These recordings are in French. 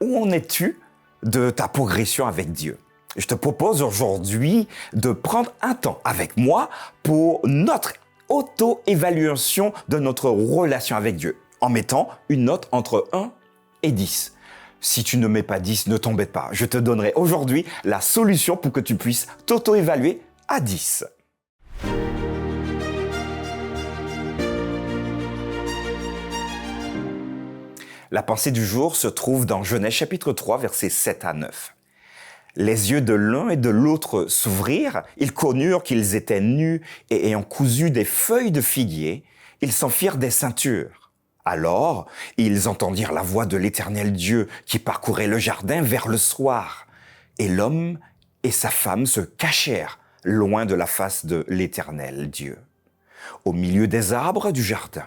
où en es-tu de ta progression avec Dieu? Je te propose aujourd'hui de prendre un temps avec moi pour notre auto-évaluation de notre relation avec Dieu, en mettant une note entre 1 et 10. Si tu ne mets pas 10, ne t'embête pas. Je te donnerai aujourd'hui la solution pour que tu puisses t'auto-évaluer à 10. La pensée du jour se trouve dans Genèse chapitre 3, versets 7 à 9. Les yeux de l'un et de l'autre s'ouvrirent, ils connurent qu'ils étaient nus et ayant cousu des feuilles de figuier, ils s'en firent des ceintures. Alors, ils entendirent la voix de l'Éternel Dieu qui parcourait le jardin vers le soir. Et l'homme et sa femme se cachèrent loin de la face de l'Éternel Dieu, au milieu des arbres du jardin.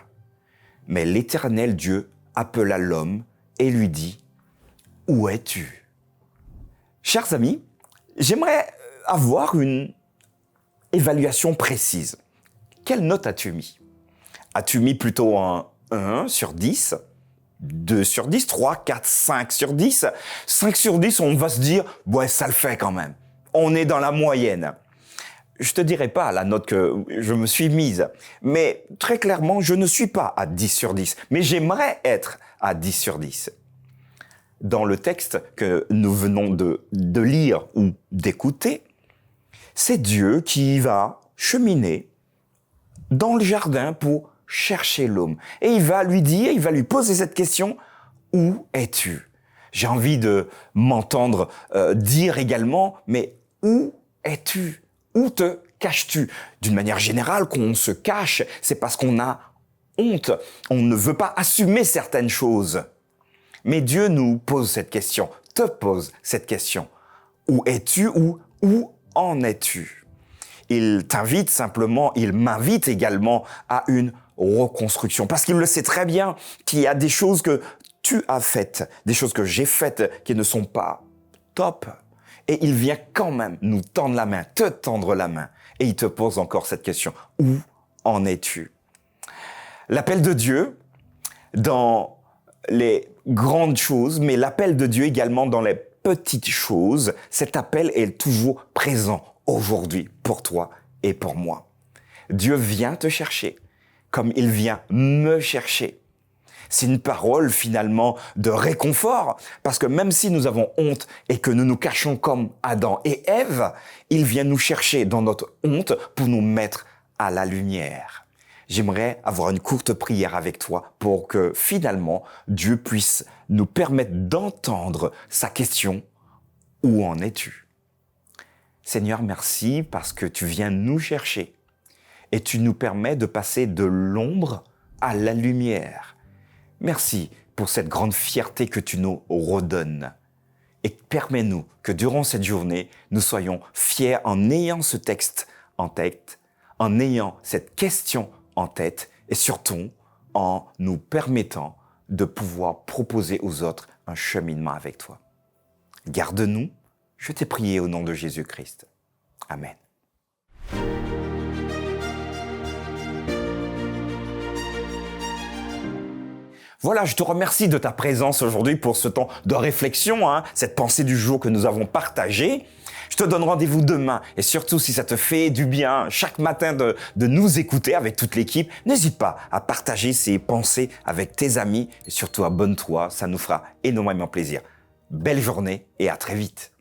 Mais l'Éternel Dieu appela l'homme et lui dit « Où es-tu » Chers amis, j'aimerais avoir une évaluation précise. Quelle note as-tu mis? As-tu mis plutôt un 1 sur 10, 2 sur 10, 3, 4, 5 sur 10? 5 sur 10, on va se dire « Ouais, ça le fait quand même. On est dans la moyenne. » Je te dirai pas la note que je me suis mise, mais très clairement, je ne suis pas à 10 sur 10, mais j'aimerais être à 10 sur 10. Dans le texte que nous venons de lire ou d'écouter, c'est Dieu qui va cheminer dans le jardin pour chercher l'homme. Et il va lui poser cette question, « Où es-tu » J'ai envie de m'entendre dire également, mais où es-tu ? Où te caches-tu? D'une manière générale, quand on se cache, c'est parce qu'on a honte. On ne veut pas assumer certaines choses. Mais Dieu nous pose cette question, te pose cette question. Où es-tu ou où en es-tu? Il t'invite simplement, il m'invite également à une reconstruction. Parce qu'il le sait très bien qu'il y a des choses que tu as faites, des choses que j'ai faites qui ne sont pas top. Et il vient quand même nous tendre la main, te tendre la main. Et il te pose encore cette question. Où en es-tu? L'appel de Dieu dans les grandes choses, mais l'appel de Dieu également dans les petites choses, cet appel est toujours présent aujourd'hui pour toi et pour moi. Dieu vient te chercher comme il vient me chercher. C'est une parole finalement de réconfort, parce que même si nous avons honte et que nous nous cachons comme Adam et Ève, il vient nous chercher dans notre honte pour nous mettre à la lumière. J'aimerais avoir une courte prière avec toi pour que finalement Dieu puisse nous permettre d'entendre sa question « Où en es-tu » Seigneur, merci parce que tu viens nous chercher et tu nous permets de passer de l'ombre à la lumière. Merci pour cette grande fierté que tu nous redonnes. Et permets-nous que durant cette journée, nous soyons fiers en ayant ce texte en tête, en ayant cette question en tête et surtout en nous permettant de pouvoir proposer aux autres un cheminement avec toi. Garde-nous, je t'ai prié au nom de Jésus-Christ. Amen. Voilà, je te remercie de ta présence aujourd'hui pour ce temps de réflexion, cette pensée du jour que nous avons partagée. Je te donne rendez-vous demain et surtout si ça te fait du bien chaque matin de nous écouter avec toute l'équipe, n'hésite pas à partager ces pensées avec tes amis et surtout abonne-toi, ça nous fera énormément plaisir. Belle journée et à très vite.